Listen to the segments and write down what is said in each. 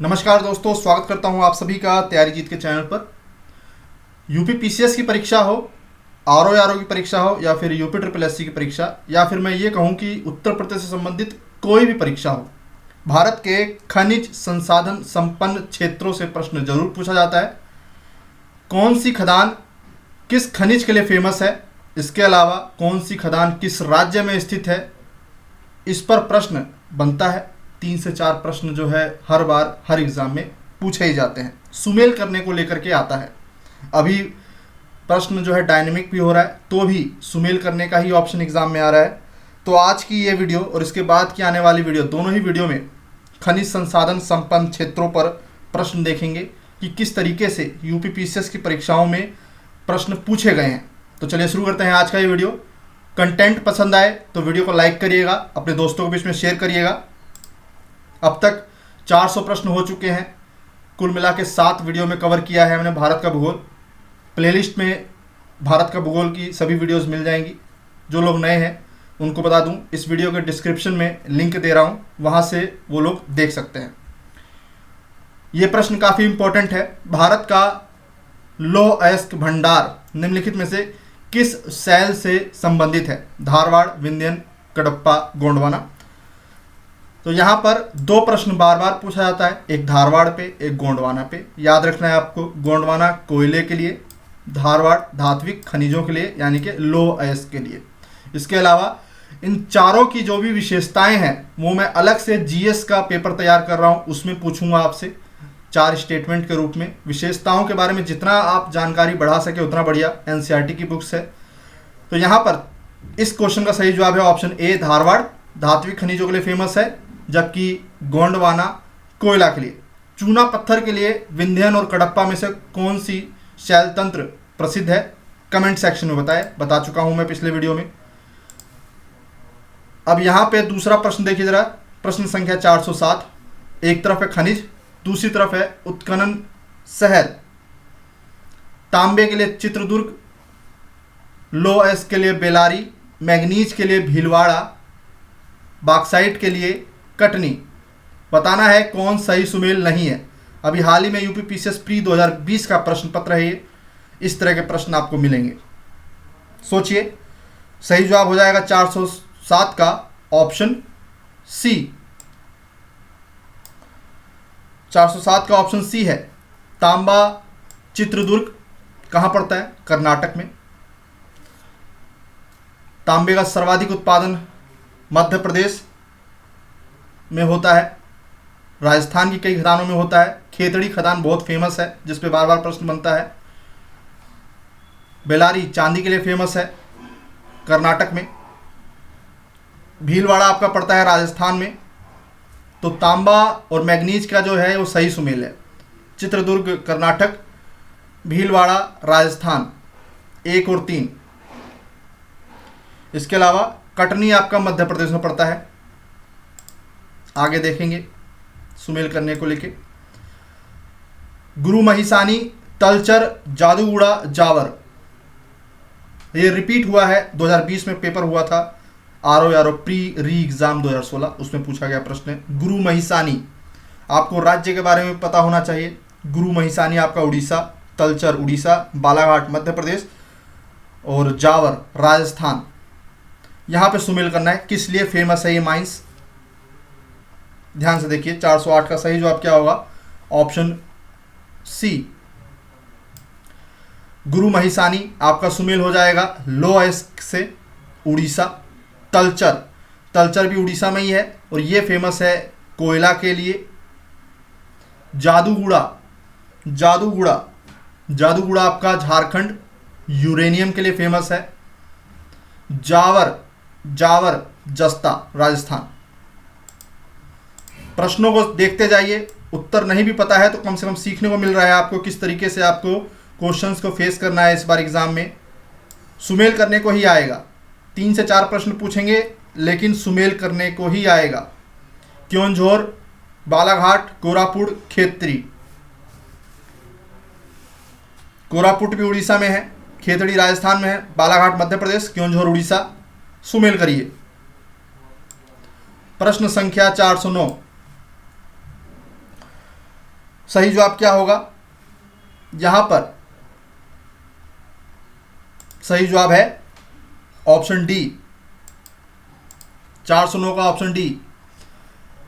नमस्कार दोस्तों, स्वागत करता हूं आप सभी का तैयारी जीत के चैनल पर। यूपी पीसीएस की परीक्षा हो, आरओ की परीक्षा हो, या फिर यूपी ट्रिपल एससी की परीक्षा, या फिर मैं ये कहूं कि उत्तर प्रदेश से संबंधित कोई भी परीक्षा हो, भारत के खनिज संसाधन संपन्न क्षेत्रों से प्रश्न जरूर पूछा जाता है। कौन सी खदान किस खनिज के लिए फेमस है, इसके अलावा कौन सी खदान किस राज्य में स्थित है, इस पर प्रश्न बनता है। 3 से 4 प्रश्न जो है हर बार हर एग्ज़ाम में पूछे ही जाते हैं, सुमेल करने को लेकर के आता है। अभी प्रश्न जो है डायनेमिक भी हो रहा है, तो भी सुमेल करने का ही ऑप्शन एग्ज़ाम में आ रहा है। तो आज की ये वीडियो और इसके बाद की आने वाली वीडियो, दोनों ही वीडियो में खनिज संसाधन संपन्न क्षेत्रों पर प्रश्न देखेंगे कि किस तरीके से यूपी पीसीएस की परीक्षाओं में प्रश्न पूछे गए हैं। तो चलिए शुरू करते हैं आज का ये वीडियो। कंटेंट पसंद आए तो वीडियो को लाइक करिएगा, अपने दोस्तों के बीच में शेयर करिएगा। अब तक 400 प्रश्न हो चुके हैं, कुल मिला के 7 वीडियो में कवर किया है हमने भारत का भूगोल। प्लेलिस्ट में भारत का भूगोल की सभी वीडियोस मिल जाएंगी। जो लोग नए हैं उनको बता दूं, इस वीडियो के डिस्क्रिप्शन में लिंक दे रहा हूं, वहां से वो लोग देख सकते हैं। ये प्रश्न काफ़ी इंपॉर्टेंट है। भारत का लौह अयस्क भंडार निम्नलिखित में से किस शैल से संबंधित है? धारवाड़, विंध्यन, कडप्पा, गोंडवाना। तो यहाँ पर 2 प्रश्न बार बार पूछा जाता है, एक धारवाड़ पे, एक गोंडवाना पे। याद रखना है आपको, गोंडवाना कोयले के लिए, धारवाड़ धात्विक खनिजों के लिए यानी कि लौह अयस्क के लिए। इसके अलावा इन चारों की जो भी विशेषताएं हैं वो मैं अलग से जीएस का पेपर तैयार कर रहा हूँ, उसमें पूछूंगा आपसे 4 स्टेटमेंट के रूप में। विशेषताओं के बारे में जितना आप जानकारी बढ़ा सके उतना बढ़िया, एनसीईआरटी की बुक्स है। तो यहाँ पर इस क्वेश्चन का सही जवाब है ऑप्शन ए, धारवाड़ धात्विक खनिजों के लिए फेमस है, जबकि गोंडवाना कोयला के लिए। चूना पत्थर के लिए विंध्यन और कडप्पा में से कौन सी शैल तंत्र प्रसिद्ध है? कमेंट सेक्शन में बता चुका हूं मैं पिछले वीडियो में। अब यहां पे दूसरा प्रश्न देखिए जरा, प्रश्न संख्या 407। एक तरफ है खनिज, दूसरी तरफ है उत्खनन शहर। तांबे के लिए चित्रदुर्ग, लौह अयस्क के लिए बेलारी, मैग्नीज के लिए भीलवाड़ा, बॉक्साइट के लिए कटनी। बताना है कौन सही सुमेल नहीं है। अभी हाल ही में यूपी पीसीएस प्री 2020 का प्रश्न पत्र है ये। इस तरह के प्रश्न आपको मिलेंगे, सोचिए। सही जवाब हो जाएगा 407 का ऑप्शन सी। 407 का ऑप्शन सी है। तांबा चित्रदुर्ग कहाँ पड़ता है? कर्नाटक में। तांबे का सर्वाधिक उत्पादन मध्य प्रदेश में होता है, राजस्थान की कई खदानों में होता है। खेतड़ी खदान बहुत फेमस है, जिस पे बार बार प्रश्न बनता है। बेलारी चांदी के लिए फेमस है, कर्नाटक में। भीलवाड़ा आपका पड़ता है राजस्थान में। तो तांबा और मैग्नीज का जो है वो सही सुमेल है। चित्रदुर्ग कर्नाटक, भीलवाड़ा राजस्थान, 1 और 3। इसके अलावा कटनी आपका मध्य प्रदेश में पड़ता है। आगे देखेंगे सुमेल करने को लेके। गुरु महिसानी, तलचर, जादूगुड़ा, जावर। ये रिपीट हुआ है, 2020 में पेपर हुआ था आरओ प्री री एग्जाम 2016, उसमें पूछा गया प्रश्न है। गुरु महिसानी, आपको राज्य के बारे में पता होना चाहिए। गुरु महिसानी आपका उड़ीसा, तलचर उड़ीसा, बालाघाट मध्य प्रदेश और जावर राजस्थान। यहाँ पे सुमेल करना है किस लिए फेमस है ये माइंस। ध्यान से देखिए, 408 का सही जवाब क्या होगा? ऑप्शन सी, गुरु महिसानी आपका सुमेल हो जाएगा लौह अयस्क से, उड़ीसा। तलचर भी उड़ीसा में ही है और ये फेमस है कोयला के लिए। जादूगुड़ा आपका झारखंड, यूरेनियम के लिए फेमस है। जावर जस्ता राजस्थान। प्रश्नों को देखते जाइए, उत्तर नहीं भी पता है तो कम से कम सीखने को मिल रहा है आपको किस तरीके से आपको क्वेश्चंस को फेस करना है। इस बार एग्जाम में सुमेल करने को ही आएगा। 3 से 4 प्रश्न पूछेंगे लेकिन सुमेल करने को ही आएगा। क्योंझोर, बालाघाट, कोरापुट, खेतड़ी। कोरापुट भी उड़ीसा में है, खेतड़ी राजस्थान में है, बालाघाट मध्य प्रदेश, क्योंझोर उड़ीसा। सुमेल करिए। प्रश्न संख्या 409। सही जवाब क्या होगा यहां पर? सही जवाब है ऑप्शन डी, 409 का ऑप्शन डी।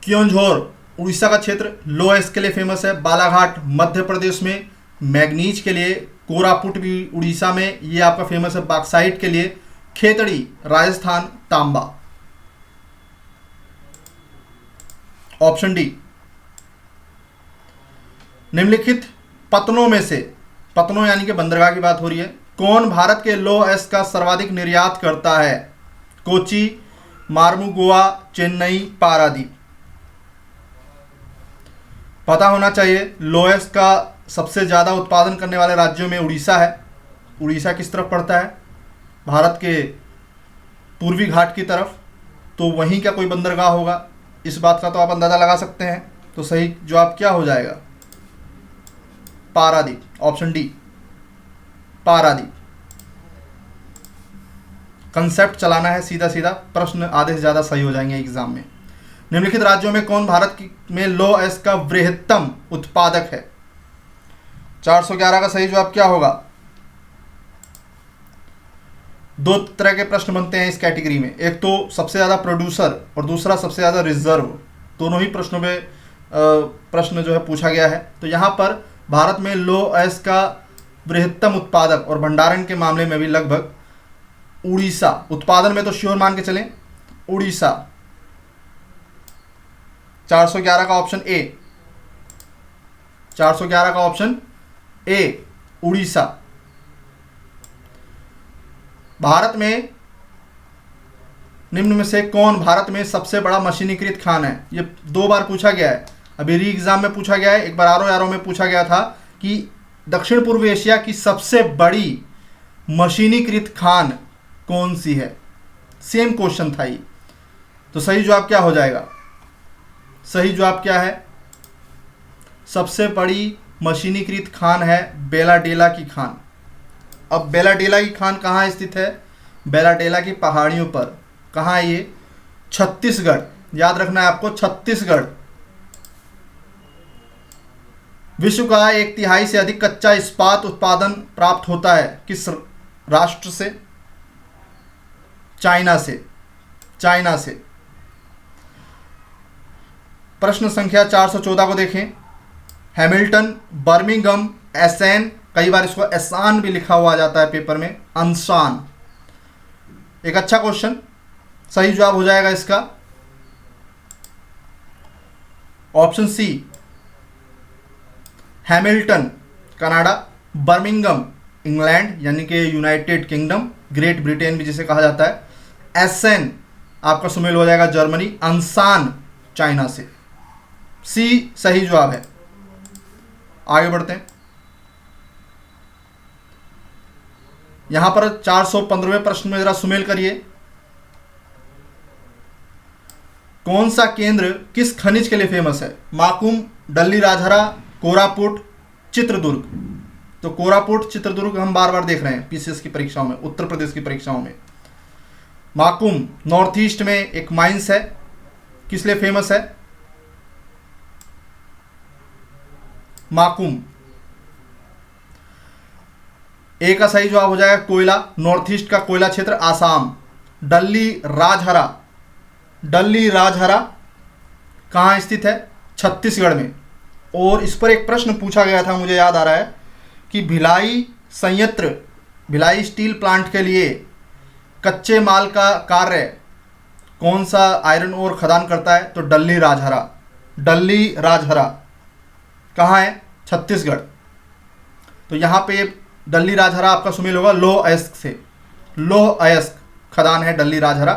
क्योंझोर उड़ीसा का क्षेत्र लोहेस के लिए फेमस है। बालाघाट मध्य प्रदेश में मैग्नीज के लिए। कोरापुट भी उड़ीसा में, ये आपका फेमस है बॉक्साइट के लिए। खेतड़ी राजस्थान तांबा। Option D. निम्नलिखित पतनों में से, पतनों यानी कि बंदरगाह की बात हो रही है, कौन भारत के लौह अयस्क का सर्वाधिक निर्यात करता है? कोची, मार्मुगोआ, चेन्नई, पारादीप। पता होना चाहिए लौह अयस्क का सबसे ज़्यादा उत्पादन करने वाले राज्यों में उड़ीसा है। उड़ीसा किस तरफ पड़ता है? भारत के पूर्वी घाट की तरफ, तो वहीं का कोई बंदरगाह होगा, इस बात का तो आप अंदाज़ा लगा सकते हैं। तो सही जवाब क्या हो जाएगा? Paradip, option D, Paradip. Concept चलाना है सीधा सीधा, प्रश्न आधे से ज़्यादा सही हो जाएंगे एग्जाम में। निम्नलिखित राज्यों में कौन भारत में लौह अयस्क का बृहत्तम उत्पादक है? 411 का सही जवाब क्या होगा? दो तरह के प्रश्न बनते हैं इस कैटेगरी में, एक तो सबसे ज़्यादा प्रोड्यूसर और दूसरा सबसे ज़्यादा रिजर्व। दोनों ही प्रश्नों में प्रश्न जो है पूछा गया है। तो यहाँ पर भारत में लौह अयस्क का बृहत्तम उत्पादक और भंडारण के मामले में भी लगभग उड़ीसा, उत्पादन में तो श्योर मान के चलें उड़ीसा। 411 का ऑप्शन ए, 411 का ऑप्शन ए, उड़ीसा। भारत में निम्न में से कौन भारत में सबसे बड़ा मशीनीकृत खान है? ये 2 बार पूछा गया है, अभी री एग्जाम में पूछा गया है, एक बार आरओ में पूछा गया था कि दक्षिण पूर्व एशिया की सबसे बड़ी मशीनीकृत खान कौन सी है। सेम क्वेश्चन था ये। तो सही जवाब क्या हो जाएगा? सही जवाब क्या है? सबसे बड़ी मशीनीकृत खान है बेलाडेला की खान। अब बेलाडेला की खान कहाँ स्थित है? बेलाडेला की पहाड़ियों पर। कहाँ है ये? छत्तीसगढ़। याद रखना है आपको, छत्तीसगढ़। विश्व का 1/3 से अधिक कच्चा इस्पात उत्पादन प्राप्त होता है किस राष्ट्र से? चाइना से। चाइना से। प्रश्न संख्या 414 को देखें। हैमिल्टन, बर्मिंघम, एसेन, कई बार इसको एसान भी लिखा हुआ जाता है पेपर में, अंसान। एक अच्छा क्वेश्चन। सही जवाब हो जाएगा इसका option C, Hamilton Canada, Birmingham England यानी कि यूनाइटेड किंगडम, ग्रेट ब्रिटेन भी जिसे कहा जाता है, एसेन आपका सुमेल हो जाएगा जर्मनी, अंसान चाइना से। सी सही जवाब है। आगे बढ़ते हैं। यहां पर 415वें प्रश्न में जरा सुमेल करिए। कौन सा केंद्र किस खनिज के लिए फेमस है? माकुम, डल्ली राजहरा, कोरापुट, चित्रदुर्ग। तो कोरापुट, चित्रदुर्ग हम बार बार देख रहे हैं पीसीएस की परीक्षाओं में, उत्तर प्रदेश की परीक्षाओं में। माकुम नॉर्थ ईस्ट में एक माइंस है, किस लिए फेमस है? माकुम। ए का सही जवाब हो जाएगा कोयला, नॉर्थ ईस्ट का कोयला क्षेत्र आसाम। डल्ली राजहरा, डल्ली राजहरा कहाँ स्थित है? छत्तीसगढ़ में। और इस पर एक प्रश्न पूछा गया था, मुझे याद आ रहा है कि भिलाई संयंत्र, भिलाई स्टील प्लांट के लिए कच्चे माल का कार्य कौन सा आयरन ओर खदान करता है? तो डल्ली राजहरा। डल्ली राजहरा कहाँ है? छत्तीसगढ़। तो यहाँ पे डल्ली राजहरा आपका सुमेल होगा लौह अयस्क से। लौह अयस्क खदान है डल्ली राजहरा,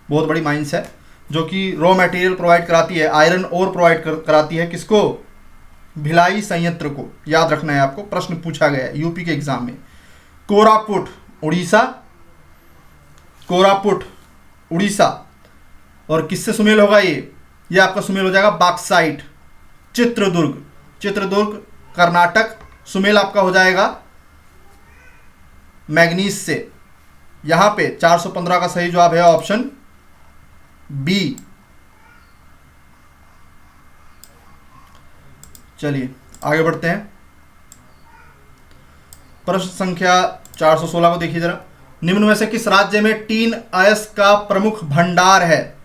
बहुत बड़ी माइंस है जो कि रॉ मटेरियल प्रोवाइड कराती है, आयरन ओर प्रोवाइड कराती है किसको? भिलाई संयंत्र को। याद रखना है आपको, प्रश्न पूछा गया है यूपी के एग्जाम में। कोरापुट उड़ीसा, कोरापुट उड़ीसा। और किससे सुमेल होगा ये आपका सुमेल हो जाएगा बॉक्साइट। चित्रदुर्ग, चित्रदुर्ग कर्नाटक, सुमेल आपका हो जाएगा मैग्नीज से। यहां पे 415 का सही जवाब है ऑप्शन बी। चलिए आगे बढ़ते हैं। प्रश्न संख्या 416 को देखिए जरा। निम्न में से किस राज्य में टीन अयस्क का प्रमुख भंडार है?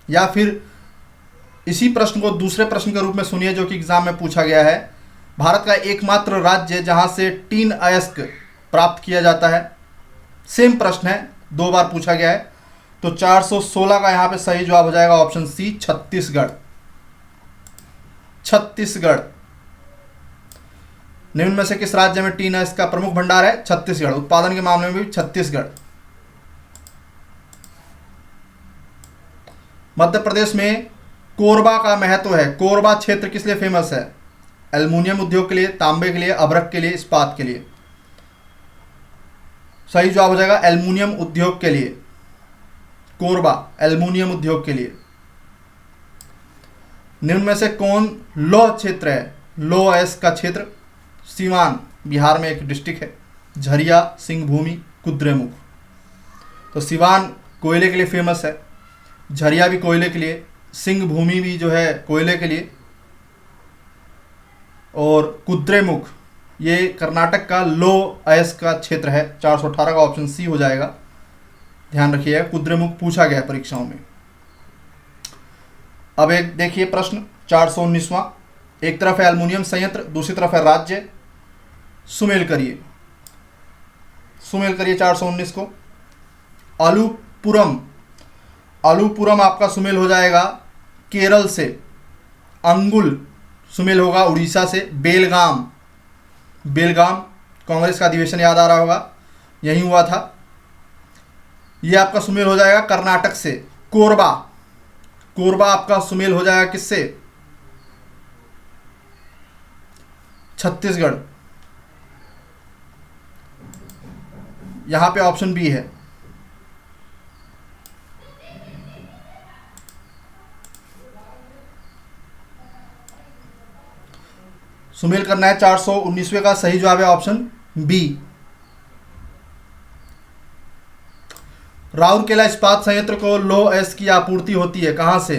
या फिर इसी प्रश्न को दूसरे प्रश्न के रूप में सुनिए जो कि एग्जाम में पूछा गया है। भारत का एकमात्र राज्य जहां से टीन अयस्क प्राप्त किया जाता है। सेम प्रश्न है, 2 बार पूछा गया है। तो 416 का यहां पे सही जवाब हो जाएगा ऑप्शन सी, छत्तीसगढ़। छत्तीसगढ़। निम्न में से किस राज्य में टीन अयस्क का प्रमुख भंडार है? छत्तीसगढ़। उत्पादन के मामले में भी छत्तीसगढ़। मध्य प्रदेश में कोरबा का महत्व है। कोरबा क्षेत्र किस लिए फेमस है? एल्युमिनियम उद्योग के लिए, तांबे के लिए, अभ्रक के लिए, इस्पात के लिए। सही जवाब हो जाएगा एल्युमिनियम उद्योग के लिए। कोरबा एल्युमिनियम उद्योग के लिए। निम्न में से कौन लौह क्षेत्र है? लौह अयस्क का क्षेत्र। सीवान बिहार में एक डिस्ट्रिक्ट है। झरिया, सिंहभूमि, कुद्रेमुख। तो सीवान कोयले के लिए फेमस है, झरिया भी कोयले के लिए, सिंहभूमि भी जो है कोयले के लिए, और कुद्रेमुख ये कर्नाटक का लौह अयस्क का क्षेत्र है। 418 का ऑप्शन सी हो जाएगा। ध्यान रखिएगा, कुद्रेमुख पूछा गया है परीक्षाओं में। अब एक देखिए प्रश्न 419वां। एक तरफ है एल्युमिनियम संयंत्र, दूसरी तरफ है राज्य। सुमेल करिए, सुमेल करिए 419 को। अलुपुरम, अलुपुरम आपका सुमेल हो जाएगा केरल से। अंगुल सुमेल होगा उड़ीसा से। बेलगाम, बेलगाम कांग्रेस का अधिवेशन याद आ रहा होगा, यहीं हुआ था। यह आपका सुमेल हो जाएगा कर्नाटक से। कोरबा, कोरबा आपका सुमेल हो जाएगा किससे? छत्तीसगढ़। यहां पे ऑप्शन बी है। सुमेल करना है 419वें का। सही जवाब है ऑप्शन बी। राउरकेला इस्पात संयंत्र को लौह अयस्क की आपूर्ति होती है कहां से?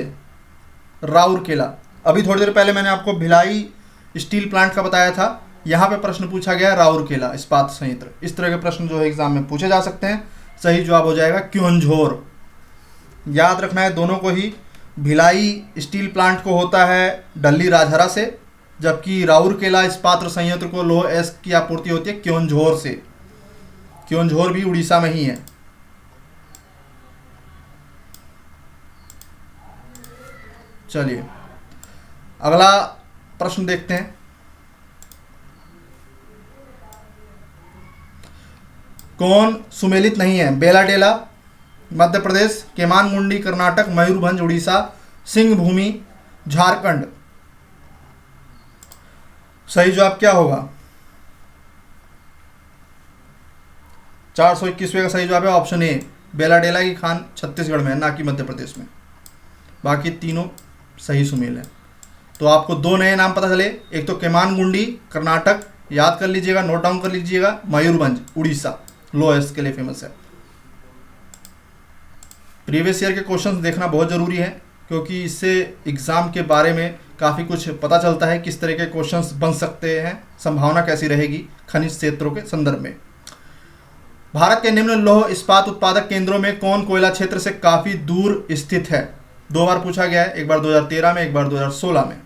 राउरकेला। अभी थोड़ी देर पहले मैंने आपको भिलाई स्टील प्लांट का बताया था। यहां पे प्रश्न पूछा गया है राउरकेला इस्पात संयंत्र। इस तरह के प्रश्न जो है एग्जाम में पूछे जा सकते हैं। सही जवाब हो जाएगा क्योंझोर। याद रखना है दोनों को ही। भिलाई स्टील प्लांट को होता है डल्ली राजहरा से, जबकि राउरकेला इस्पात संयंत्र को लौह अयस्क की आपूर्ति होती है क्योंझोर से। क्योंझोर भी उड़ीसा में ही है। चलिए अगला प्रश्न देखते हैं। कौन सुमेलित नहीं है? बेलाडेला मध्य प्रदेश, केमानमुंडी कर्नाटक, मयूरभंज उड़ीसा, सिंहभूमि झारखंड। सही जवाब क्या होगा? 421वें का सही जवाब है ऑप्शन ए। बेलाडेला की खान छत्तीसगढ़ में है, ना कि मध्य प्रदेश में। बाकी तीनों सही सुमेल है। तो आपको 2 नए नाम पता चले। एक तो केमानमुंडी कर्नाटक, याद कर लीजिएगा, नोट डाउन कर लीजिएगा। मयूरभंज उड़ीसा लौह अयस्क के लिए फेमस है। प्रीवियस ईयर के क्वेश्चंस देखना बहुत ज़रूरी है, क्योंकि इससे एग्ज़ाम के बारे में काफ़ी कुछ पता चलता है, किस तरह के क्वेश्चंस बन सकते हैं, संभावना कैसी रहेगी खनिज क्षेत्रों के संदर्भ में। भारत के निम्न लौह इस्पात उत्पादक केंद्रों में कौन कोयला क्षेत्र से काफ़ी दूर स्थित है? 2 बार पूछा गया है, एक बार 2013 में, एक बार 2016 में,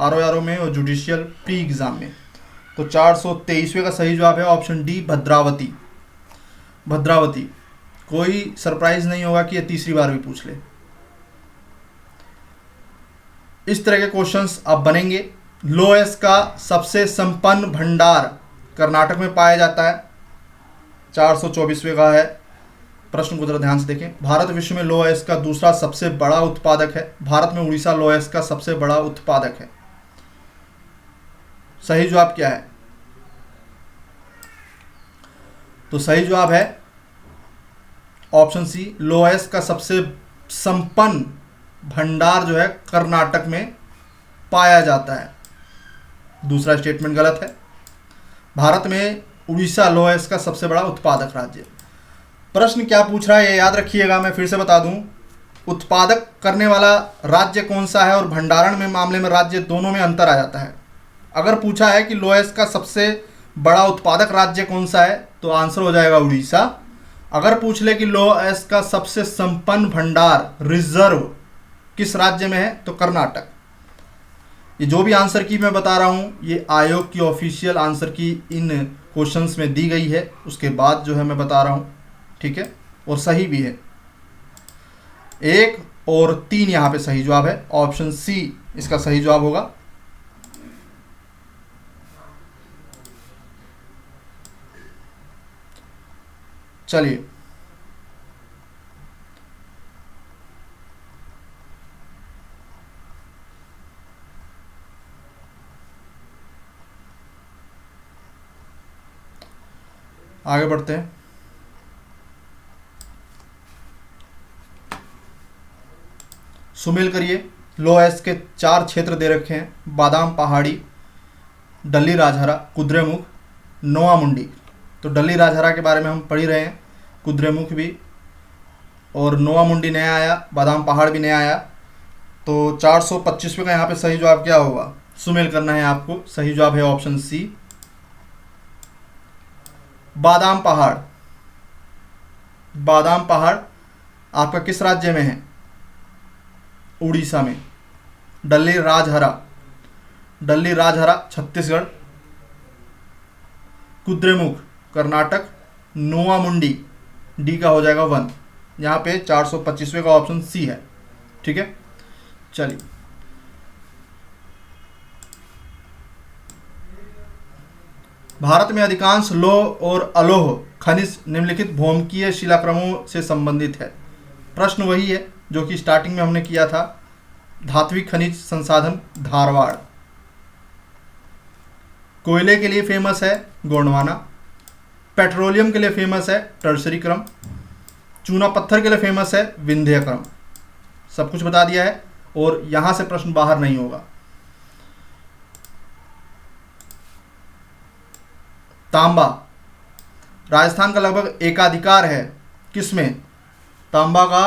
RO में और जुडिशियल प्री एग्ज़ाम में। तो 423वें का सही जवाब है ऑप्शन डी, भद्रावती। भद्रावती। कोई सरप्राइज नहीं होगा कि ये तीसरी बार भी पूछ ले। इस तरह के क्वेश्चंस अब बनेंगे। लौह अयस्क का सबसे संपन्न भंडार कर्नाटक में पाया जाता है। 424वें का है। प्रश्न को जरा ध्यान से देखें। भारत विश्व में लौह अयस्क का दूसरा सबसे बड़ा उत्पादक है। भारत में उड़ीसा लौह अयस्क का सबसे बड़ा उत्पादक है। सही जवाब क्या है? तो सही जवाब है ऑप्शन सी, लौह अयस्क का सबसे संपन्न भंडार जो है कर्नाटक में पाया जाता है। दूसरा स्टेटमेंट गलत है। भारत में उड़ीसा लौह अयस्क का सबसे बड़ा उत्पादक राज्य। प्रश्न क्या पूछ रहा है ये याद रखिएगा, मैं फिर से बता दूं। उत्पादक करने वाला राज्य कौन सा है और भंडारण में मामले में राज्य, दोनों में अंतर आ जाता है। अगर पूछा है कि लोएस का सबसे बड़ा उत्पादक राज्य कौन सा है तो आंसर हो जाएगा उड़ीसा। अगर पूछ ले कि लोएस का सबसे संपन्न भंडार रिजर्व किस राज्य में है तो कर्नाटक। ये जो भी आंसर की मैं बता रहा हूँ ये आयोग की ऑफिशियल आंसर की इन क्वेश्चंस में दी गई है, उसके बाद जो है मैं बता रहा हूँ, ठीक है, और सही भी है। 1 और 3 यहाँ पे सही जवाब है, ऑप्शन सी इसका सही जवाब होगा। चलिए आगे बढ़ते हैं। सुमेल करिए, लोएस के 4 क्षेत्र दे रखे हैं, बादाम पहाड़ी, डल्ली राजहरा, कुद्रेमुख, नोआ मुंडी। तो डल्ली राजहरा के बारे में हम पढ़ ही रहे हैं, कुद्रेमुख भी, और नोआ मुंडी नया आया, बादाम पहाड़ भी नया आया। तो 425वें का यहाँ पे सही जवाब क्या होगा, सुमेल करना है आपको। सही जवाब है ऑप्शन सी, बादाम पहाड़। बादाम पहाड़ आपका किस राज्य में है, उड़ीसा में। डल्ली राजहरा, डल्ली राजहरा छत्तीसगढ़, कुद्रेमुख कर्नाटक, नोआ मुंडी डी का हो जाएगा 1। यहाँ पे 425वें का ऑप्शन सी है, ठीक है। चलिए भारत में अधिकांश लौह और अलोह खनिज निम्नलिखित भौमिकीय शिलाक्रमों से संबंधित है। प्रश्न वही है जो कि स्टार्टिंग में हमने किया था। धात्विक खनिज संसाधन धारवाड़, कोयले के लिए फेमस है गोंडवाना, पेट्रोलियम के लिए फेमस है टर्सरी क्रम, चूना पत्थर के लिए फेमस है विंध्य क्रम। सब कुछ बता दिया है और यहां से प्रश्न बाहर नहीं होगा। तांबा राजस्थान का लगभग एकाधिकार है, किसमें। तांबा का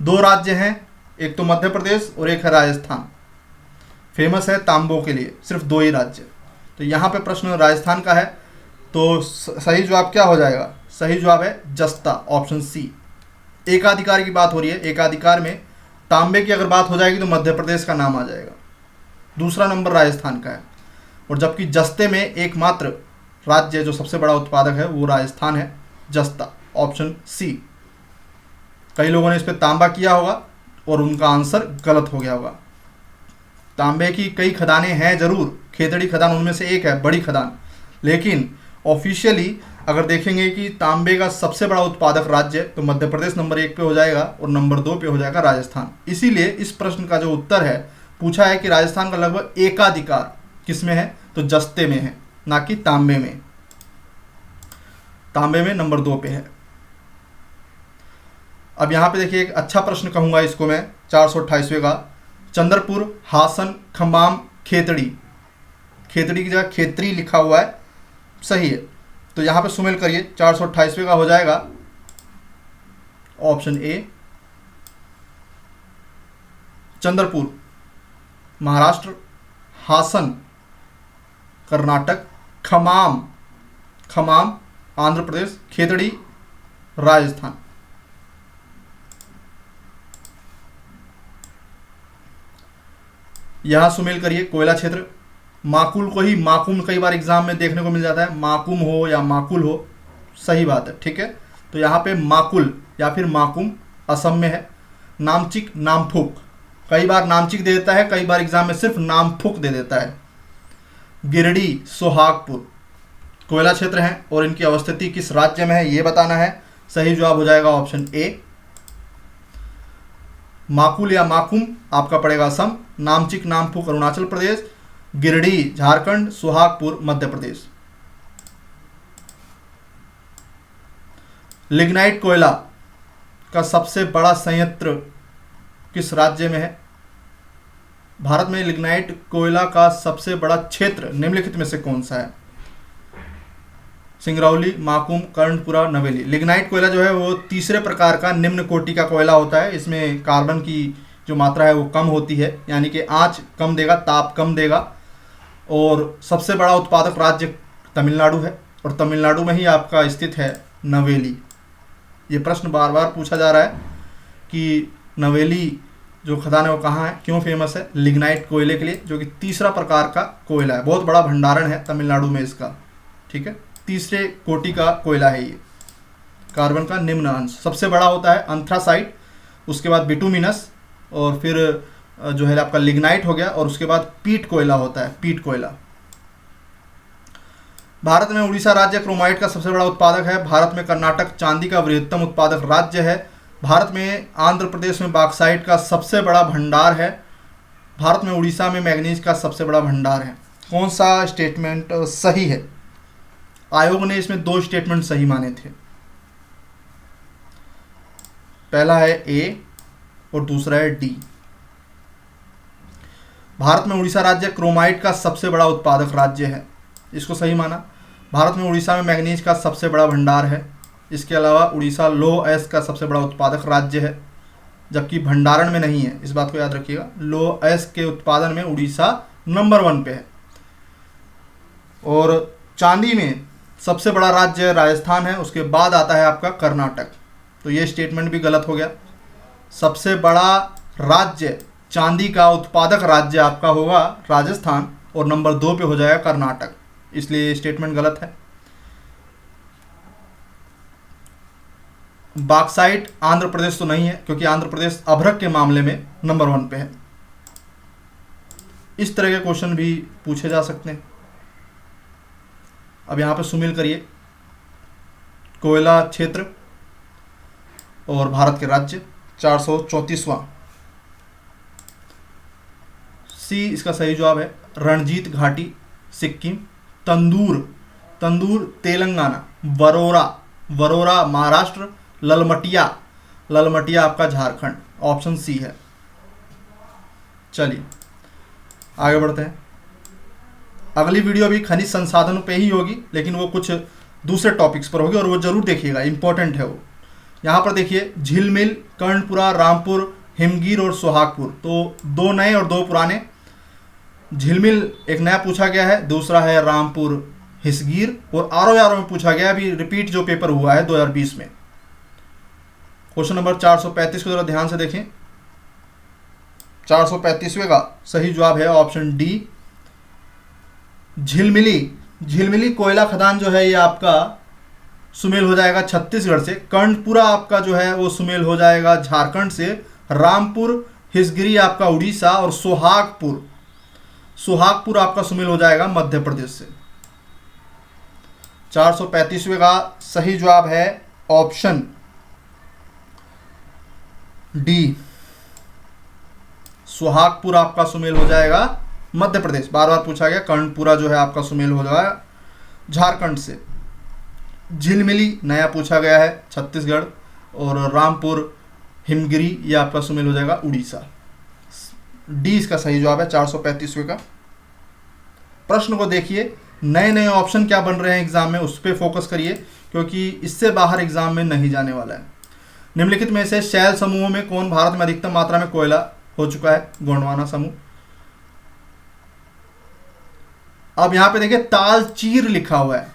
2 राज्य हैं, एक तो मध्य प्रदेश और एक है राजस्थान। फेमस है तांबों के लिए, सिर्फ 2 ही राज्य। तो यहाँ पे प्रश्न राजस्थान का है, तो सही जवाब क्या हो जाएगा, सही जवाब है जस्ता, ऑप्शन सी। एकाधिकार की बात हो रही है, एकाधिकार में तांबे की अगर बात हो जाएगी तो मध्य प्रदेश का नाम आ जाएगा, दूसरा नंबर राजस्थान का है। और जबकि जस्ते में एकमात्र राज्य जो सबसे बड़ा उत्पादक है वो राजस्थान है, जस्ता, ऑप्शन सी। कई लोगों ने इस पर तांबा किया होगा और उनका आंसर गलत हो गया होगा। तांबे की कई खदानें हैं जरूर, खेतड़ी खदान उनमें से एक है, बड़ी खदान, लेकिन ऑफिशियली अगर देखेंगे कि तांबे का सबसे बड़ा उत्पादक राज्य तो मध्य प्रदेश नंबर 1 पे हो जाएगा और नंबर 2 पे हो जाएगा राजस्थान। इसीलिए इस प्रश्न का जो उत्तर है, पूछा है कि राजस्थान का लगभग एकाधिकार किसमें है तो जस्ते में है, ना कि तांबे में। तांबे में नंबर 2 पे है। अब यहाँ पे देखिए एक अच्छा प्रश्न कहूँगा इसको मैं, 428वें का, चंद्रपुर, हासन, खम्बाम, खेतड़ी। खेतड़ी की जगह खेतरी लिखा हुआ है, सही है। तो यहाँ पे सुमेल करिए, 428वें का हो जाएगा ऑप्शन ए, चंद्रपुर महाराष्ट्र, हासन कर्नाटक, खमाम, खमाम आंध्र प्रदेश, खेतड़ी राजस्थान। यहाँ सुमेल करिए, कोयला क्षेत्र, माकुल को ही माकुम कई बार एग्जाम में देखने को मिल जाता है, माकुम हो या माकुल हो, सही बात है, ठीक है। तो यहाँ पे माकुल या फिर माकुम असम में है। नामचिक, नामफुक, कई बार नामचिक दे देता है, कई बार एग्जाम में सिर्फ नामफुक दे देता है। गिरडी, सोहागपुर कोयला क्षेत्र हैं और इनकी अवस्थिति किस राज्य में है ये बताना है। सही जवाब हो जाएगा ऑप्शन ए। माकुल या माकुम आपका पड़ेगा असम, नामचिक नामफुक अरुणाचल प्रदेश, गिरडी झारखंड, सुहागपुर मध्य प्रदेश। लिग्नाइट कोयला का सबसे बड़ा संयंत्र किस राज्य में है। भारत में लिग्नाइट कोयला का सबसे बड़ा क्षेत्र निम्नलिखित में से कौन सा है। सिंगरौली, माकुम, कर्णपुरा, नवेली। लिग्नाइट कोयला जो है वो तीसरे प्रकार का निम्न कोटि का कोयला होता है। इसमें कार्बन की जो मात्रा है वो कम होती है, यानी कि आंच कम देगा, ताप कम देगा और सबसे बड़ा उत्पादक राज्य तमिलनाडु है, और तमिलनाडु में ही आपका स्थित है नवेली। ये प्रश्न बार बार पूछा जा रहा है कि नवेली जो खदान है वो कहाँ है, क्यों फेमस है? लिग्नाइट कोयले के लिए, जो कि तीसरा प्रकार का कोयला है। बहुत बड़ा भंडारण है तमिलनाडु में इसका, ठीक है। तीसरे कोटि का कोयला है ये, कार्बन का निम्न अंश। सबसे बड़ा होता है अंथ्रासाइट, उसके बाद बिटुमिनस, और फिर जो है आपका लिग्नाइट हो गया, और उसके बाद पीट कोयला होता है, पीट कोयला। भारत में उड़ीसा राज्य क्रोमाइट का सबसे बड़ा उत्पादक है। भारत में कर्नाटक चांदी का वृहत्तम उत्पादक राज्य है। भारत में आंध्र प्रदेश में बॉक्साइट का सबसे बड़ा भंडार है। भारत में उड़ीसा में मैग्नीज का सबसे बड़ा भंडार है। कौन सा स्टेटमेंट सही है? आयोग ने इसमें 2 स्टेटमेंट सही माने थे। पहला है ए और दूसरा है डी। भारत में उड़ीसा राज्य क्रोमाइट का सबसे बड़ा उत्पादक राज्य है, इसको सही माना। भारत में उड़ीसा में मैग्नीज का सबसे बड़ा भंडार है। इसके अलावा उड़ीसा लौह अयस्क का सबसे बड़ा उत्पादक राज्य है, जबकि भंडारण में नहीं है, इस बात को याद रखिएगा। लौह अयस्क के उत्पादन में उड़ीसा नंबर 1 पे है। और चांदी में सबसे बड़ा राज्य राजस्थान है, उसके बाद आता है आपका कर्नाटक। तो ये स्टेटमेंट भी गलत हो गया। सबसे बड़ा राज्य चांदी का उत्पादक राज्य आपका होगा राजस्थान, और नंबर 2 पे हो जाएगा कर्नाटक, इसलिए ये स्टेटमेंट गलत है। बॉक्साइट आंध्र प्रदेश तो नहीं है, क्योंकि आंध्र प्रदेश अभ्रक के मामले में नंबर 1 पे है। इस तरह के क्वेश्चन भी पूछे जा सकते हैं। अब यहां पे सुमेल करिए, कोयला क्षेत्र और भारत के राज्य। 434वां सी इसका सही जवाब है। रणजीत घाटी सिक्किम, तंदूर तेलंगाना, वरोरा महाराष्ट्र, ललमटिया आपका झारखंड। ऑप्शन सी है। चलिए आगे बढ़ते हैं। अगली वीडियो भी खनिज संसाधनों पे ही होगी, लेकिन वो कुछ दूसरे टॉपिक्स पर होगी, और वो जरूर देखिएगा, इंपॉर्टेंट है वो। यहाँ पर देखिए झिलमिल, कर्णपुरा, रामपुर, हिमगीर और सोहागपुर। तो 2 नए और 2 पुराने। झिलमिल एक नया पूछा गया है, दूसरा है रामपुर हिसगीर, और आरो में पूछा गया अभी रिपीट जो पेपर हुआ है 2020 में। क्वेश्चन नंबर 435 को जरा ध्यान से देखें। 435वें का सही जवाब है ऑप्शन डी, झिलमिली कोयला खदान जो है ये आपका सुमेल हो जाएगा छत्तीसगढ़ से। कर्णपुरा आपका जो है वो सुमेल हो जाएगा झारखंड से। रामपुर हिसगिरी आपका उड़ीसा, और सोहागपुर आपका सुमेल हो जाएगा मध्य प्रदेश से। 435वें का सही जवाब है ऑप्शन डी, सोहागपुर आपका सुमेल हो जाएगा मध्य प्रदेश। बार बार पूछा गया। कर्णपुरा जो है आपका सुमेल हो जाएगा झारखंड से। झिलमिली नया पूछा गया है छत्तीसगढ़, और रामपुर हिमगिरी ये आपका सुमेल हो जाएगा उड़ीसा। डी इसका सही जवाब है 435वें का। प्रश्न को देखिए, नए ऑप्शन क्या बन रहे हैं एग्जाम में, उस पर फोकस करिए, क्योंकि इससे बाहर एग्जाम में नहीं जाने वाला है। निम्नलिखित में से शैल समूहों में कौन भारत में अधिकतम मात्रा में कोयला हो चुका है? गोंडवाना समूह। अब यहां पे देखिए तालचीर लिखा हुआ है।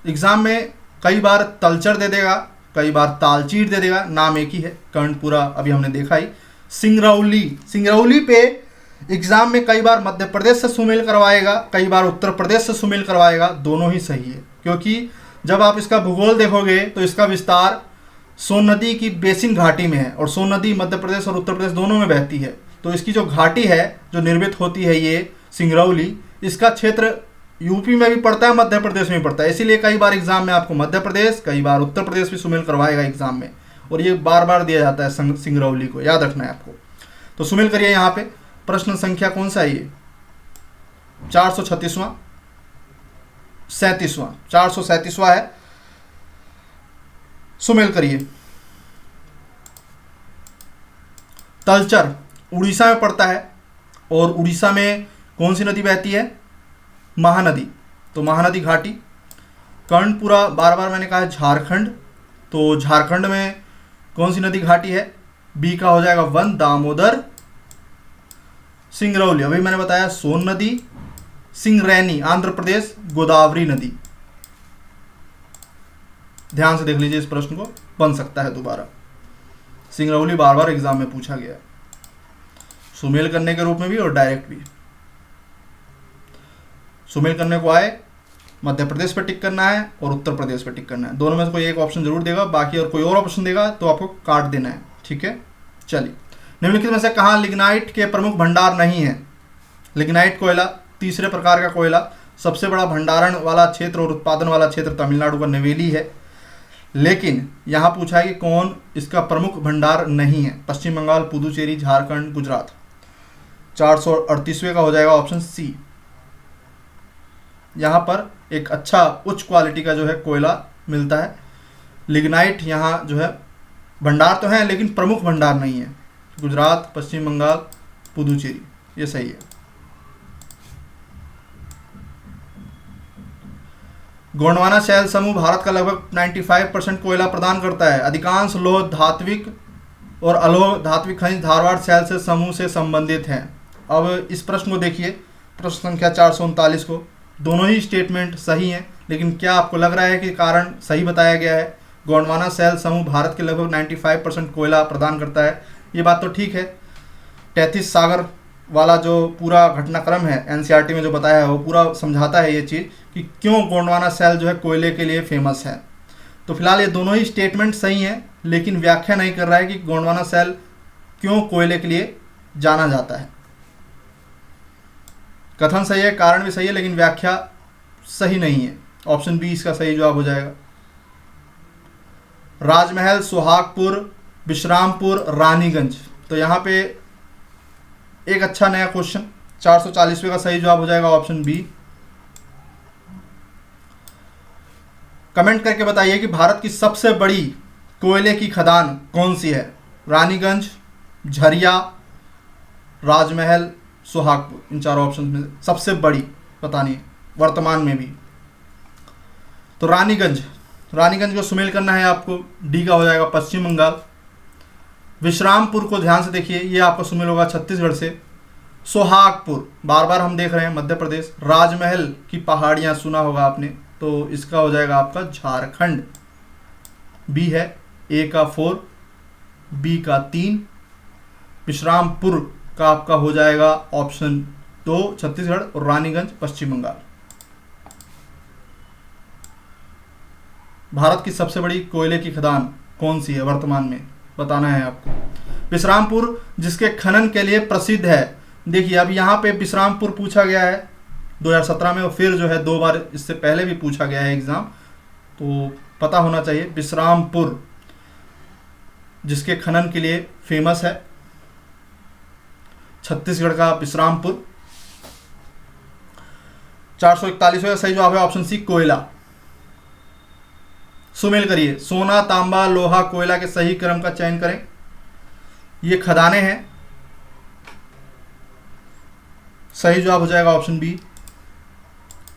एग्जाम में कई बार तलचर दे देगा, कई बार तालचीर दे देगा, नाम एक ही है। कर्णपुरा अभी हमने देखा ही। सिंगरौली पे एग्जाम में कई बार मध्य प्रदेश से सुमेल करवाएगा, कई बार उत्तर प्रदेश से सुमेल करवाएगा। दोनों ही सही है, क्योंकि जब आप इसका भूगोल देखोगे तो इसका विस्तार सोन नदी की बेसिन घाटी में है, और सोन नदी मध्य प्रदेश और उत्तर प्रदेश दोनों में बहती है। तो इसकी जो घाटी है जो निर्मित होती है ये सिंगरौली, इसका क्षेत्र यूपी में भी पड़ता है, मध्य प्रदेश में भी पड़ता है। इसीलिए कई बार एग्जाम में आपको मध्य प्रदेश, कई बार उत्तर प्रदेश भी सुमेल करवाएगा एग्जाम में, और ये बार बार दिया जाता है सिंगरौली को, याद रखना है आपको। तो सुमेल करिए यहाँ पे। प्रश्न संख्या कौन सा है ये? 436वां 437वां है। सुमेल करिए। तलचर उड़ीसा में पड़ता है, और उड़ीसा में कौन सी नदी बहती है? महानदी। तो महानदी घाटी। कर्णपुरा बार बार मैंने कहा है झारखंड, तो झारखंड में कौन सी नदी घाटी है? बी का हो जाएगा 1 दामोदर। सिंगरौली अभी मैंने बताया सोन नदी, सिंगरैनी आंध्र प्रदेश, गोदावरी नदी। ध्यान से देख लीजिए इस प्रश्न को, बन सकता है दोबारा। सिंगरौली बार बार एग्जाम में पूछा गया है, सुमेल करने के रूप में भी और डायरेक्ट भी। सुमेल करने को आए, मध्य प्रदेश पर टिक करना है और उत्तर प्रदेश पर टिक करना है, दोनों में से कोई एक ऑप्शन जरूर देगा, बाकी और कोई और ऑप्शन देगा तो आपको काट देना है, ठीक है। चलिए, निम्नलिखित में से कहाँ लिग्नाइट के प्रमुख भंडार नहीं है? लिग्नाइट कोयला, तीसरे प्रकार का कोयला, सबसे बड़ा भंडारण वाला क्षेत्र और उत्पादन वाला क्षेत्र तमिलनाडु का नवेली है, लेकिन यहाँ पूछा है कि कौन इसका प्रमुख भंडार नहीं है? पश्चिम बंगाल, पुदुचेरी, झारखंड, गुजरात। 438वें का हो जाएगा ऑप्शन सी। यहाँ पर एक अच्छा उच्च क्वालिटी का जो है कोयला मिलता है। लिग्नाइट यहाँ जो है भंडार तो है लेकिन प्रमुख भंडार नहीं है। गुजरात, पश्चिम बंगाल, पुदुचेरी, ये सही है। गोंडवाना शैल समूह भारत का लगभग 95% कोयला प्रदान करता है। अधिकांश लोह धात्विक और अलोह धात्विक खनिज धारवाड़ शैल से समूह से संबंधित हैं। अब इस प्रश्न को देखिए, प्रश्न संख्या 439 को। दोनों ही स्टेटमेंट सही हैं, लेकिन क्या आपको लग रहा है कि कारण सही बताया गया है? गोंडवाना शैल समूह भारत के लगभग 95% कोयला प्रदान करता है, ये बात तो ठीक है। तैतीस सागर वाला जो पूरा घटनाक्रम है एनसीईआरटी में जो बताया है वो पूरा समझाता है ये चीज़ कि क्यों गोंडवाना शैल जो है कोयले के लिए फेमस है। तो फिलहाल ये दोनों ही स्टेटमेंट सही हैं, लेकिन व्याख्या नहीं कर रहा है कि गोंडवाना शैल क्यों कोयले के लिए जाना जाता है। कथन सही है, कारण भी सही है, लेकिन व्याख्या सही नहीं है। ऑप्शन बी इसका सही जवाब हो जाएगा। राजमहल, सुहागपुर, विश्रामपुर, रानीगंज। तो यहाँ पे एक अच्छा नया क्वेश्चन, 440वें का सही जवाब हो जाएगा ऑप्शन बी। कमेंट करके बताइए कि भारत की सबसे बड़ी कोयले की खदान कौन सी है? रानीगंज, झरिया, राजमहल, सुहागपुर, इन चारों ऑप्शन में सबसे बड़ी बतानी है वर्तमान में भी। तो रानीगंज को सुमेल करना है आपको, डी का हो जाएगा पश्चिम बंगाल। विश्रामपुर को ध्यान से देखिए, ये आपका सुमेल होगा छत्तीसगढ़ से। सुहागपुर बार बार हम देख रहे हैं मध्य प्रदेश। राजमहल की पहाड़ियाँ सुना होगा आपने, तो इसका हो जाएगा आपका झारखंड। बी है, ए का 4, बी का 3। विश्रामपुर का आपका हो जाएगा ऑप्शन 2 छत्तीसगढ़ और रानीगंज पश्चिम बंगाल। भारत की सबसे बड़ी कोयले की खदान कौन सी है वर्तमान में, बताना है आपको। विश्रामपुर जिसके खनन के लिए प्रसिद्ध है। देखिए अब यहाँ पे विश्रामपुर पूछा गया है 2017 में, और फिर जो है 2 बार इससे पहले भी पूछा गया है एग्जाम, तो पता होना चाहिए। विश्रामपुर जिसके खनन के लिए फेमस है, छत्तीसगढ़ का विश्रामपुर। 441 का सही जवाब है ऑप्शन सी, कोयला। सुमेल करिए, सोना, तांबा, लोहा, कोयला के सही क्रम का चयन करें। ये खदानें हैं, सही जवाब हो जाएगा ऑप्शन बी,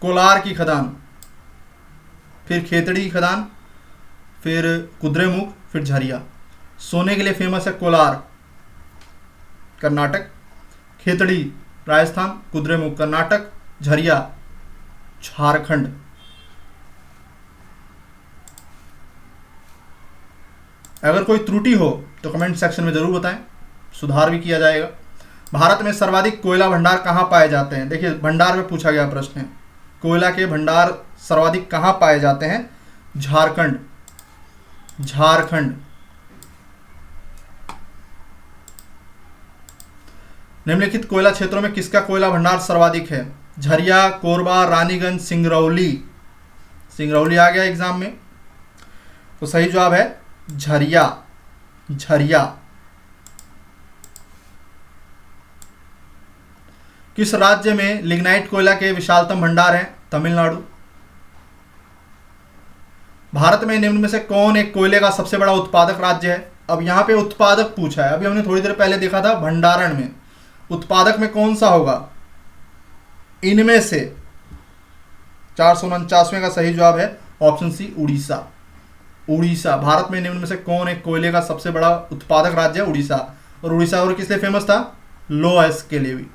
कोलार की खदान, फिर खेतड़ी की खदान, फिर कुद्रेमुख, फिर झरिया। सोने के लिए फेमस है कोलार कर्नाटक, खेतड़ी राजस्थान, कुद्रेमुख कर्नाटक, झरिया झारखंड। अगर कोई त्रुटि हो तो कमेंट सेक्शन में जरूर बताएं, सुधार भी किया जाएगा। भारत में सर्वाधिक कोयला भंडार कहाँ पाए जाते हैं? देखिए भंडार में पूछा गया प्रश्न है, कोयला के भंडार सर्वाधिक कहाँ पाए जाते हैं? झारखंड। निम्नलिखित कोयला क्षेत्रों में किसका कोयला भंडार सर्वाधिक है? झरिया, कोरबा, रानीगंज, सिंगरौली। सिंगरौली आ गया एग्जाम में, तो सही जवाब है झरिया। किस राज्य में लिग्नाइट कोयला के विशालतम भंडार हैं? तमिलनाडु। भारत में निम्न में से कौन एक कोयले का सबसे बड़ा उत्पादक राज्य है? अब यहाँ पे उत्पादक पूछा है, अभी हमने थोड़ी देर पहले देखा था भंडारण में। उत्पादक में कौन सा होगा इनमें से? 449वें का सही जवाब है ऑप्शन सी, उड़ीसा। भारत में निम्न में से कौन एक कोयले का सबसे बड़ा उत्पादक राज्य है? उड़ीसा। और उड़ीसा और किस लिए फेमस था? लोह अयस्क के लिए भी।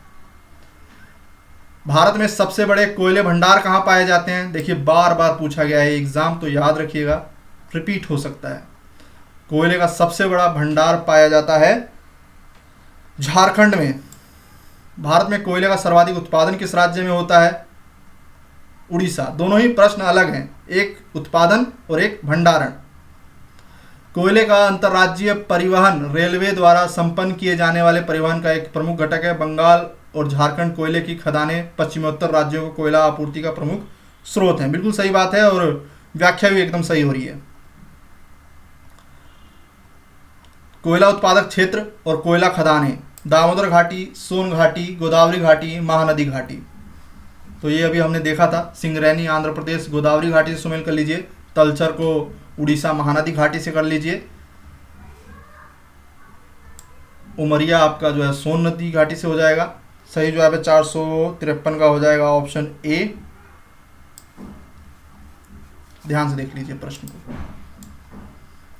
भारत में सबसे बड़े कोयले भंडार कहाँ पाए जाते हैं? देखिए बार बार पूछा गया है एग्जाम, तो याद रखिएगा, रिपीट हो सकता है। कोयले का सबसे बड़ा भंडार पाया जाता है झारखंड में। भारत में कोयले का सर्वाधिक उत्पादन किस राज्य में होता है? उड़ीसा। दोनों ही प्रश्न अलग हैं, एक उत्पादन और एक भंडारण। कोयले का अंतर्राज्यीय परिवहन रेलवे द्वारा संपन्न किए जाने वाले परिवहन का एक प्रमुख घटक है। बंगाल और झारखंड कोयले की खदानें पश्चिमोत्तर राज्यों को कोयला आपूर्ति का प्रमुख स्रोत हैं। बिल्कुल सही बात है और व्याख्या भी एकदम सही हो रही है। कोयला उत्पादक क्षेत्र और कोयला खदानें: दामोदर घाटी, सोन घाटी, गोदावरी घाटी, महानदी घाटी। तो ये अभी हमने देखा था, सिंगरैनी आंध्र प्रदेश गोदावरी घाटी से शामिल कर लीजिए, तलचर को उड़ीसा महानदी घाटी से कर लीजिए, उमरिया आपका जो है सोन नदी घाटी से हो जाएगा। सही जवाब है 453 का हो जाएगा ऑप्शन ए। ध्यान से देख लीजिए प्रश्न को।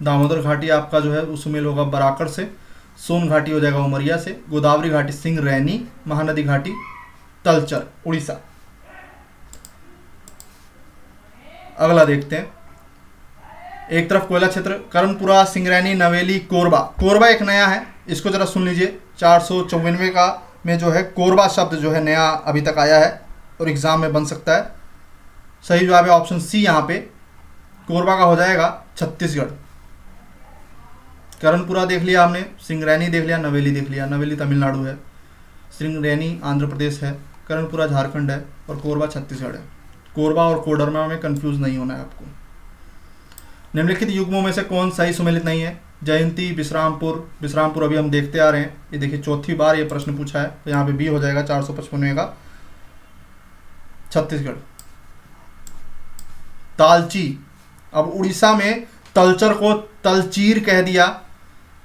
दामोदर घाटी आपका जो है उसमें होगा बराकर से, सोन घाटी हो जाएगा उमरिया से, गोदावरी घाटी सिंगरैनी, महानदी घाटी तलचर उड़ीसा। अगला देखते हैं। एक तरफ कोयला क्षेत्र कर्णपुरा, सिंगरैनी, नवेली, कोरबा। कोरबा एक नया है, इसको जरा सुन लीजिए। 494 का में जो है कोरबा शब्द जो है नया अभी तक आया है और एग्जाम में बन सकता है। सही जवाब है ऑप्शन सी। यहाँ पे कोरबा का हो जाएगा छत्तीसगढ़। कर्णपुरा देख लिया हमने, सिंगरैनी देख लिया, नवेली देख लिया। नवेली तमिलनाडु है, सिंगरैनी आंध्र प्रदेश है, कर्णपुरा झारखंड है और कोरबा छत्तीसगढ़ है। कोरबा और कोडरमा में कंफ्यूज नहीं होना है आपको। निम्नलिखित युग्मों में से कौन सही सुमेलित नहीं है? जयंती, विश्रामपुर। विश्रामपुर अभी हम देखते आ रहे हैं, ये देखिए चौथी बार ये प्रश्न पूछा है, तो यहाँ पे बी हो जाएगा 455 का छत्तीसगढ़। तालची, अब उड़ीसा में तलचर को तलचीर कह दिया,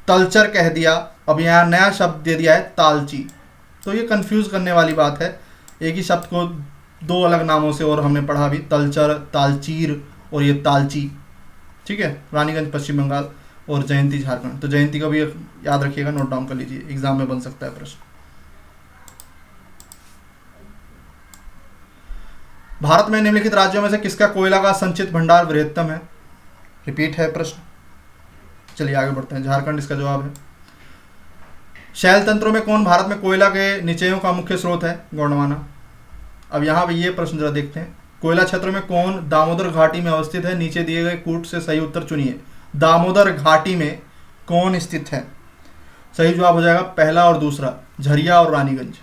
तलचर कह दिया, अब यहाँ नया शब्द दे दिया है तालची। तो ये कंफ्यूज करने वाली बात है। एक ही शब्द को दो अलग नामों से और हमने पढ़ा भी, तलचर, तालचीर और ये तालची। ठीक है, रानीगंज पश्चिम बंगाल और जयंती झारखंड। तो जयंती का भी याद रखिएगा, नोट डाउन कर लीजिए, एग्जाम में बन सकता है प्रश्न। भारत में निम्नलिखित राज्यों में से किसका कोयला का संचित भंडार बृहत्तम है? रिपीट है प्रश्न। चलिए आगे बढ़ते हैं। झारखंड इसका जवाब है। शैल तंत्रों में कौन भारत में कोयला के निचयों का मुख्य स्रोत है? गोंडवाना। अब यहाँ पे ये प्रश्न जरा देखते हैं। कोयला क्षेत्र में कौन दामोदर घाटी में अवस्थित है? नीचे दिए गए कूट से सही उत्तर चुनिए। दामोदर घाटी में कौन स्थित है? सही जवाब हो जाएगा पहला और दूसरा, झरिया और रानीगंज।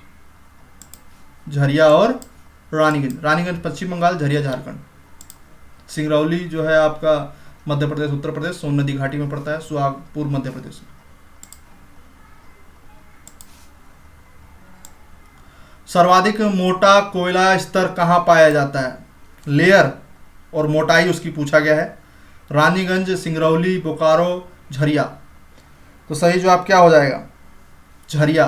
झरिया और रानीगंज। रानीगंज पश्चिम बंगाल, झरिया झारखंड। सिंगरौली जो है आपका मध्य प्रदेश उत्तर प्रदेश, सोन नदी घाटी में पड़ता है, सुहागपुर मध्य प्रदेश में। सर्वाधिक मोटा कोयला स्तर कहाँ पाया जाता है? लेयर और मोटाई उसकी पूछा गया है। रानीगंज, सिंगरौली, बोकारो, झरिया। तो सही जवाब क्या हो जाएगा? झरिया।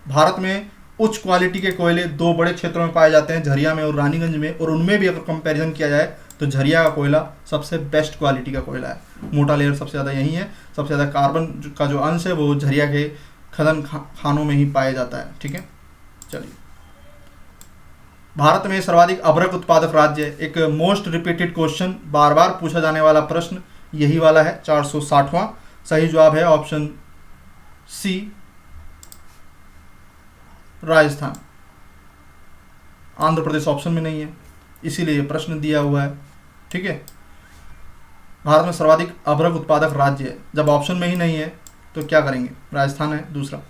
भारत में उच्च क्वालिटी के कोयले दो बड़े क्षेत्रों में पाए जाते हैं, झरिया में और रानीगंज में, और उनमें भी अगर कंपैरिजन किया जाए तो झरिया का कोयला सबसे बेस्ट क्वालिटी का कोयला है। मोटा लेयर सबसे ज़्यादा यही है, सबसे ज़्यादा कार्बन का जो अंश है वो झरिया के खनन खानों में ही पाया जाता है। ठीक है, चलिए। भारत में सर्वाधिक अभ्रक उत्पादक राज्य, एक मोस्ट रिपीटेड क्वेश्चन, बार बार पूछा जाने वाला प्रश्न यही वाला है, 460वां। सही जवाब है option C, Rajasthan. Andhra Pradesh option में नहीं है, इसीलिए प्रश्न दिया हुआ है। ठीक है, भारत में सर्वाधिक अभ्रक उत्पादक राज्य है, जब ऑप्शन में ही नहीं है तो क्या करेंगे? राजस्थान है दूसरा।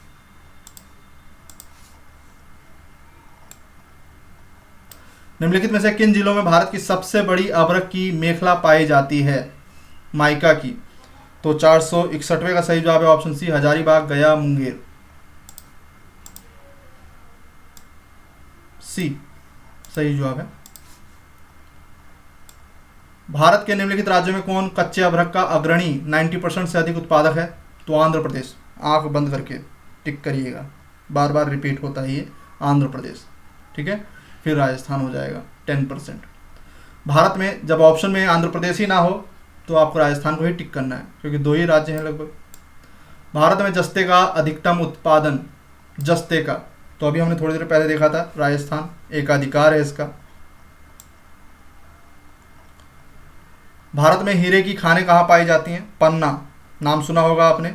निम्नलिखित में से किन जिलों में भारत की सबसे बड़ी अभ्रक की मेखला पाई जाती है? माइका की। तो 461वें का सही जवाब है ऑप्शन सी, हजारीबाग, गया, मुंगेर। सी सही जवाब है। भारत के निम्नलिखित राज्यों में कौन कच्चे अभ्रक का अग्रणी 90% से अधिक उत्पादक है? तो आंध्र प्रदेश। आंख बंद करके टिक करिएगा, बार बार रिपीट होता है ये, आंध्र प्रदेश। ठीक है, फिर राजस्थान हो जाएगा 10%। भारत में जब ऑप्शन में आंध्र प्रदेश ही ना हो तो आपको राजस्थान को ही टिक करना है, क्योंकि दो ही राज्य हैं लगभग। भारत में जस्ते का अधिकतम उत्पादन, जस्ते का तो अभी हमने थोड़ी देर पहले देखा था राजस्थान एकाधिकार है इसका। भारत में हीरे की खानें कहाँ पाई जाती हैं? पन्ना, नाम सुना होगा आपने,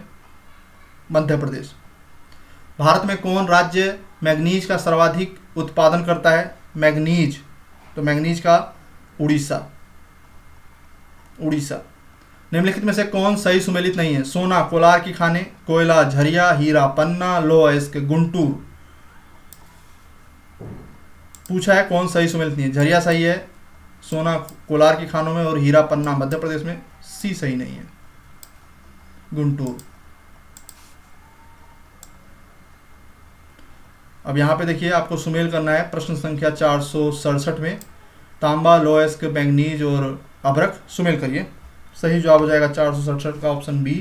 मध्य प्रदेश। भारत में कौन राज्य मैग्नीज का सर्वाधिक उत्पादन करता है? मैग्नीज, तो मैग्नीज का उड़ीसा। उड़ीसा। निम्नलिखित में से कौन सही सुमेलित नहीं है? सोना, कोलार की खानें, कोयला, झरिया, हीरा, पन्ना, लोह अयस्क, गुंटूर। पूछा है कौन सही सुमेलित नहीं है। झरिया सही है सोना कोलार की खानों में, और हीरा पन्ना मध्य प्रदेश में सी सही नहीं है, गुंटूर। अब यहाँ पे देखिए आपको सुमेल करना है प्रश्न संख्या 467 में तांबा, लोह अयस्क, मैंगनीज और अभ्रक सुमेल करिए। सही जवाब हो जाएगा 467 का ऑप्शन बी,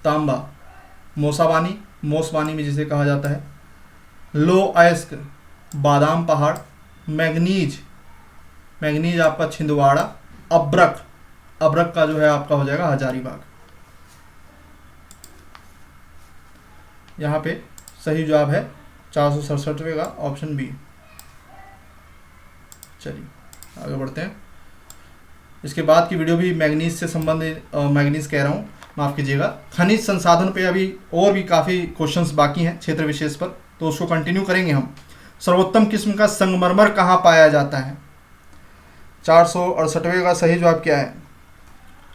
तांबा। मोसाबानी, मोसबानी में जिसे कहा जाता है। लोह अयस्क बादाम पहाड़। मैग्नीज, मैग्नीज आपका छिंदवाड़ा। अभ्रक, अभ्रक का जो है आपका हो जाएगा हजारीबाग। यहाँ पे सही जवाब है 467 का ऑप्शन बी। चलिए आगे बढ़ते हैं। इसके बाद की वीडियो भी मैग्नीज से संबंधित, मैग्नीज कह रहा हूँ, माफ़ कीजिएगा, खनिज संसाधन पे अभी और भी काफ़ी क्वेश्चंस बाकी हैं क्षेत्र विशेष पर, तो उसको कंटिन्यू करेंगे हम। सर्वोत्तम किस्म का संगमरमर कहाँ पाया जाता है? 468वें का सही जवाब क्या है?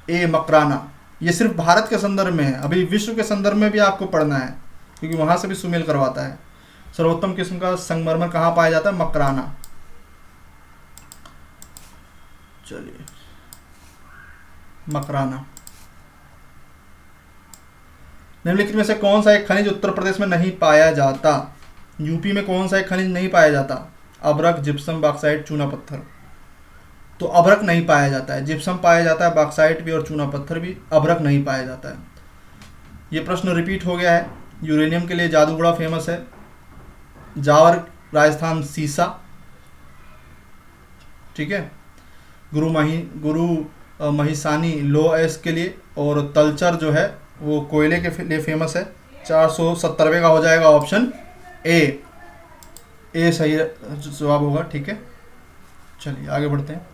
ए, मकराना। ये सिर्फ भारत के संदर्भ में है, अभी विश्व के संदर्भ में भी आपको पढ़ना है क्योंकि वहाँ से भी सुमेल करवाता है। सर्वोत्तम किस्म का संगमरमर कहाँ पाया जाता है? मकराना। चलिए, मकराना। निम्नलिखित में से कौन सा एक खनिज उत्तर प्रदेश में नहीं पाया जाता? यूपी में कौन सा एक खनिज नहीं पाया जाता? अभ्रक, जिप्सम, बॉक्साइट, चूना पत्थर। तो अभ्रक नहीं पाया जाता है, जिप्सम पाया जाता है, बॉक्साइट भी और चूना पत्थर भी, अभ्रक नहीं पाया जाता है। ये प्रश्न रिपीट हो गया है। यूरेनियम के लिए जादूगढ़ा फेमस है। जावर राजस्थान सीसा, ठीक है। गुरु महिसानी लोह अयस्क के लिए, और तलचर जो है वो कोयले के लिए फेमस है। 470वें का हो जाएगा ऑप्शन ए, ए सही जवाब होगा, ठीक है। चलिए आगे बढ़ते हैं।